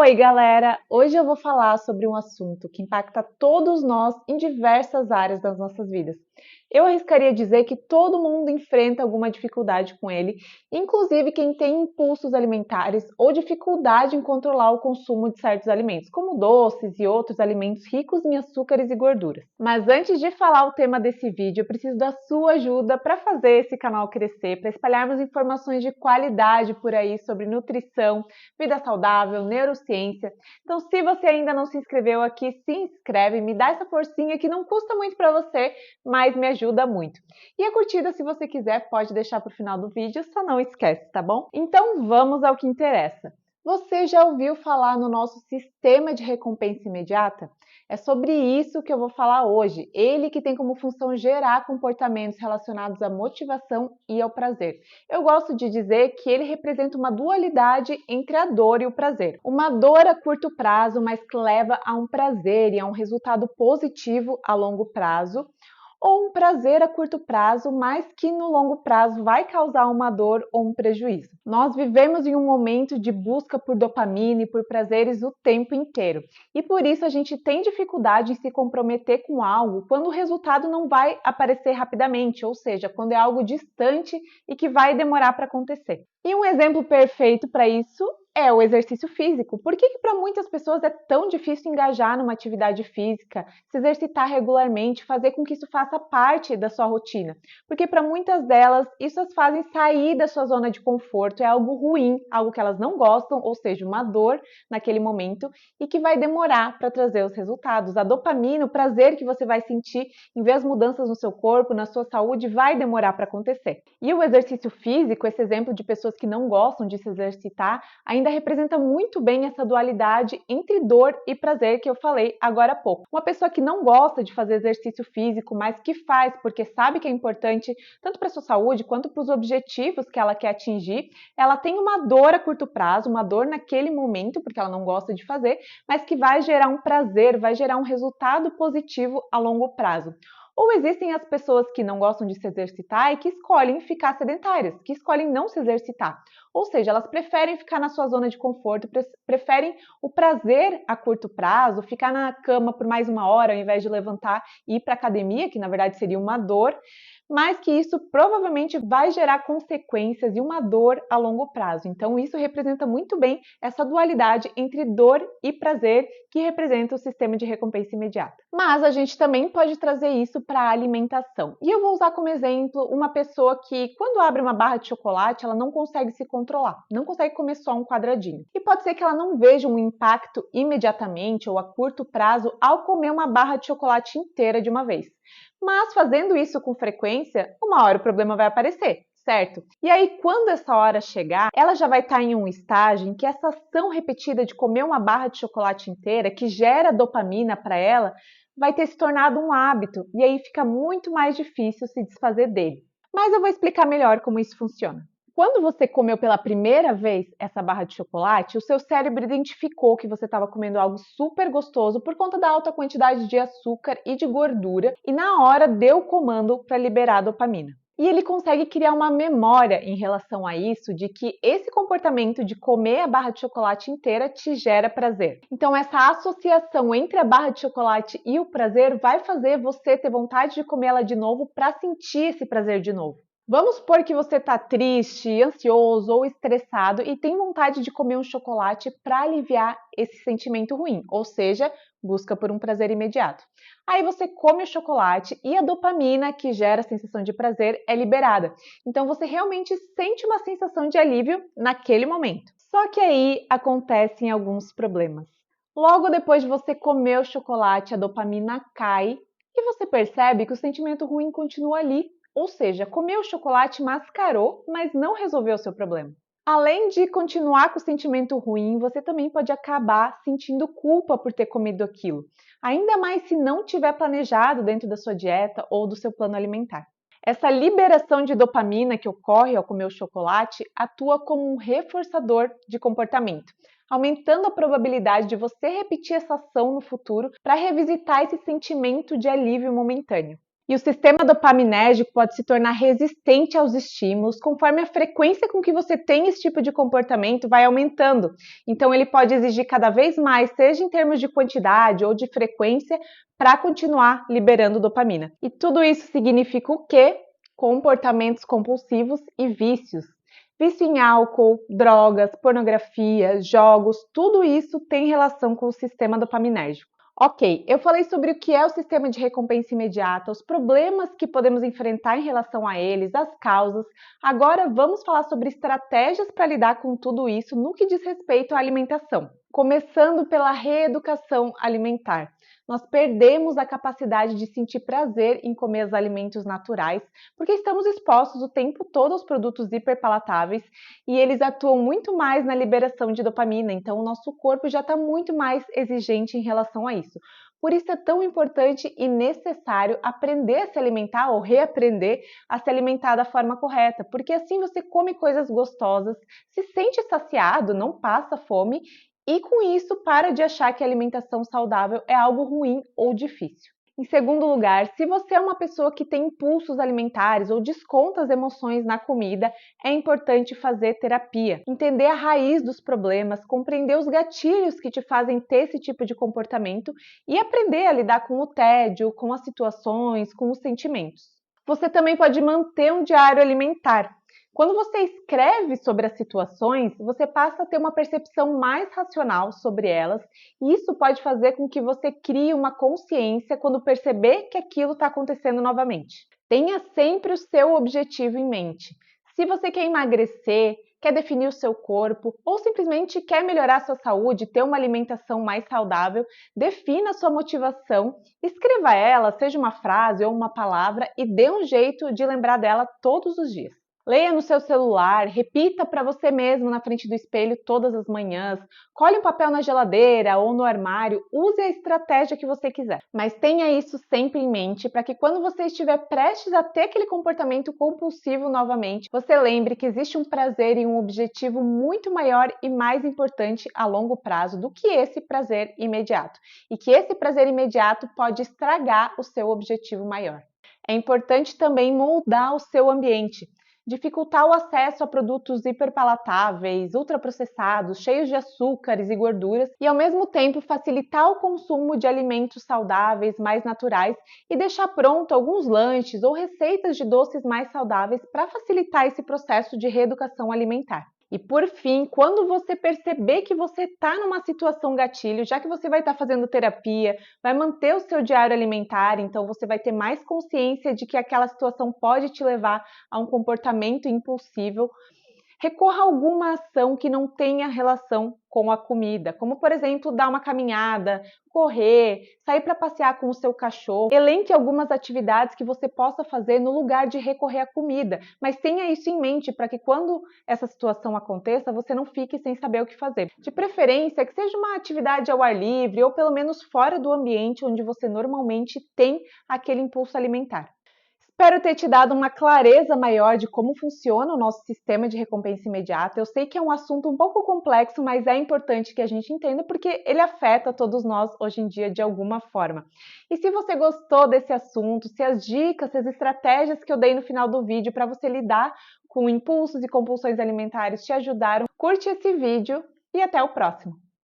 Oi, galera! Hoje eu vou falar sobre um assunto que impacta todos nós em diversas áreas das nossas vidas. Eu arriscaria dizer que todo mundo enfrenta alguma dificuldade com ele, inclusive quem tem impulsos alimentares ou dificuldade em controlar o consumo de certos alimentos, como doces e outros alimentos ricos em açúcares e gorduras. Mas antes de falar o tema desse vídeo, eu preciso da sua ajuda para fazer esse canal crescer, para espalharmos informações de qualidade por aí sobre nutrição, vida saudável, neurociência. Então, se você ainda não se inscreveu aqui, se inscreve, me dá essa forcinha que não custa muito para você, mas me ajuda muito. E a curtida, se você quiser, pode deixar para o final do vídeo, só não esquece, tá bom? Então, vamos ao que interessa. Você já ouviu falar no nosso sistema de recompensa imediata? É sobre isso que eu vou falar hoje. Ele que tem como função gerar comportamentos relacionados à motivação e ao prazer. Eu gosto de dizer que ele representa uma dualidade entre a dor e o prazer. Uma dor a curto prazo, mas que leva a um prazer e a um resultado positivo a longo prazo, ou um prazer a curto prazo, mas que no longo prazo vai causar uma dor ou um prejuízo. Nós vivemos em um momento de busca por dopamina e por prazeres o tempo inteiro, e por isso a gente tem dificuldade em se comprometer com algo quando o resultado não vai aparecer rapidamente, ou seja, quando é algo distante e que vai demorar para acontecer. E um exemplo perfeito para isso é o exercício físico. Por que para muitas pessoas é tão difícil engajar numa atividade física, se exercitar regularmente, fazer com que isso faça parte da sua rotina? Porque para muitas delas, isso as fazem sair da sua zona de conforto, é algo ruim, algo que elas não gostam, ou seja, uma dor naquele momento e que vai demorar para trazer os resultados. A dopamina, o prazer que você vai sentir em ver as mudanças no seu corpo, na sua saúde, vai demorar para acontecer. E o exercício físico, esse exemplo de pessoas que não gostam de se exercitar, ainda representa muito bem essa dualidade entre dor e prazer que eu falei agora há pouco. Uma pessoa que não gosta de fazer exercício físico, mas que faz porque sabe que é importante tanto para a sua saúde quanto para os objetivos que ela quer atingir, ela tem uma dor a curto prazo, uma dor naquele momento, porque ela não gosta de fazer, mas que vai gerar um prazer, vai gerar um resultado positivo a longo prazo. Ou existem as pessoas que não gostam de se exercitar e que escolhem ficar sedentárias, que escolhem não se exercitar. Ou seja, elas preferem ficar na sua zona de conforto, preferem o prazer a curto prazo, ficar na cama por mais uma hora ao invés de levantar e ir para a academia, que na verdade seria uma dor, mas que isso provavelmente vai gerar consequências e uma dor a longo prazo. Então, isso representa muito bem essa dualidade entre dor e prazer que representa o sistema de recompensa imediata. Mas a gente também pode trazer isso para a alimentação. E eu vou usar como exemplo uma pessoa que, quando abre uma barra de chocolate, ela não consegue se controlar, não consegue comer só um quadradinho. E pode ser que ela não veja um impacto imediatamente ou a curto prazo ao comer uma barra de chocolate inteira de uma vez. Mas fazendo isso com frequência, uma hora o problema vai aparecer, certo? E aí, quando essa hora chegar, ela já vai estar em um estágio em que essa ação repetida de comer uma barra de chocolate inteira, que gera dopamina para ela, vai ter se tornado um hábito, e aí fica muito mais difícil se desfazer dele. Mas eu vou explicar melhor como isso funciona. Quando você comeu pela primeira vez essa barra de chocolate, o seu cérebro identificou que você estava comendo algo super gostoso por conta da alta quantidade de açúcar e de gordura e na hora deu o comando para liberar a dopamina. E ele consegue criar uma memória em relação a isso, de que esse comportamento de comer a barra de chocolate inteira te gera prazer. Então essa associação entre a barra de chocolate e o prazer vai fazer você ter vontade de comer ela de novo para sentir esse prazer de novo. Vamos supor que você está triste, ansioso ou estressado e tem vontade de comer um chocolate para aliviar esse sentimento ruim, ou seja, busca por um prazer imediato. Aí você come o chocolate e a dopamina, que gera a sensação de prazer, é liberada. Então você realmente sente uma sensação de alívio naquele momento. Só que aí acontecem alguns problemas. Logo depois de você comer o chocolate, a dopamina cai e você percebe que o sentimento ruim continua ali. Ou seja, comer o chocolate mascarou, mas não resolveu o seu problema. Além de continuar com o sentimento ruim, você também pode acabar sentindo culpa por ter comido aquilo. Ainda mais se não tiver planejado dentro da sua dieta ou do seu plano alimentar. Essa liberação de dopamina que ocorre ao comer o chocolate atua como um reforçador de comportamento, aumentando a probabilidade de você repetir essa ação no futuro para revisitar esse sentimento de alívio momentâneo. E o sistema dopaminérgico pode se tornar resistente aos estímulos conforme a frequência com que você tem esse tipo de comportamento vai aumentando. Então, ele pode exigir cada vez mais, seja em termos de quantidade ou de frequência, para continuar liberando dopamina. E tudo isso significa o quê? Comportamentos compulsivos e vícios. Vício em álcool, drogas, pornografia, jogos, tudo isso tem relação com o sistema dopaminérgico. Ok, eu falei sobre o que é o sistema de recompensa imediata, os problemas que podemos enfrentar em relação a eles, as causas. Agora vamos falar sobre estratégias para lidar com tudo isso no que diz respeito à alimentação. Começando pela reeducação alimentar. Nós perdemos a capacidade de sentir prazer em comer os alimentos naturais, porque estamos expostos o tempo todo aos produtos hiperpalatáveis e eles atuam muito mais na liberação de dopamina, então o nosso corpo já está muito mais exigente em relação a isso. Por isso é tão importante e necessário aprender a se alimentar ou reaprender a se alimentar da forma correta, porque assim você come coisas gostosas, se sente saciado, não passa fome e com isso para de achar que a alimentação saudável é algo ruim ou difícil. Em segundo lugar, se você é uma pessoa que tem impulsos alimentares ou desconta as emoções na comida, é importante fazer terapia, entender a raiz dos problemas, compreender os gatilhos que te fazem ter esse tipo de comportamento e aprender a lidar com o tédio, com as situações, com os sentimentos. Você também pode manter um diário alimentar. Quando você escreve sobre as situações, você passa a ter uma percepção mais racional sobre elas, e isso pode fazer com que você crie uma consciência quando perceber que aquilo está acontecendo novamente. Tenha sempre o seu objetivo em mente. Se você quer emagrecer, quer definir o seu corpo ou simplesmente quer melhorar a sua saúde, ter uma alimentação mais saudável, defina a sua motivação, escreva ela, seja uma frase ou uma palavra, e dê um jeito de lembrar dela todos os dias. Leia no seu celular, repita para você mesmo na frente do espelho todas as manhãs, colhe um papel na geladeira ou no armário, use a estratégia que você quiser. Mas tenha isso sempre em mente para que quando você estiver prestes a ter aquele comportamento compulsivo novamente, você lembre que existe um prazer e um objetivo muito maior e mais importante a longo prazo do que esse prazer imediato. E que esse prazer imediato pode estragar o seu objetivo maior. É importante também moldar o seu ambiente. Dificultar o acesso a produtos hiperpalatáveis, ultraprocessados, cheios de açúcares e gorduras e, ao mesmo tempo, facilitar o consumo de alimentos saudáveis, mais naturais e deixar pronto alguns lanches ou receitas de doces mais saudáveis para facilitar esse processo de reeducação alimentar. E por fim, quando você perceber que você está numa situação gatilho, já que você vai estar fazendo terapia, vai manter o seu diário alimentar, então você vai ter mais consciência de que aquela situação pode te levar a um comportamento impulsivo. Recorra a alguma ação que não tenha relação com a comida, como por exemplo, dar uma caminhada, correr, sair para passear com o seu cachorro. Elenque algumas atividades que você possa fazer no lugar de recorrer à comida, mas tenha isso em mente para que quando essa situação aconteça, você não fique sem saber o que fazer. De preferência, que seja uma atividade ao ar livre ou pelo menos fora do ambiente onde você normalmente tem aquele impulso alimentar. Espero ter te dado uma clareza maior de como funciona o nosso sistema de recompensa imediata. Eu sei que é um assunto um pouco complexo, mas é importante que a gente entenda porque ele afeta todos nós hoje em dia de alguma forma. E se você gostou desse assunto, se as dicas, se as estratégias que eu dei no final do vídeo para você lidar com impulsos e compulsões alimentares te ajudaram, curte esse vídeo e até o próximo!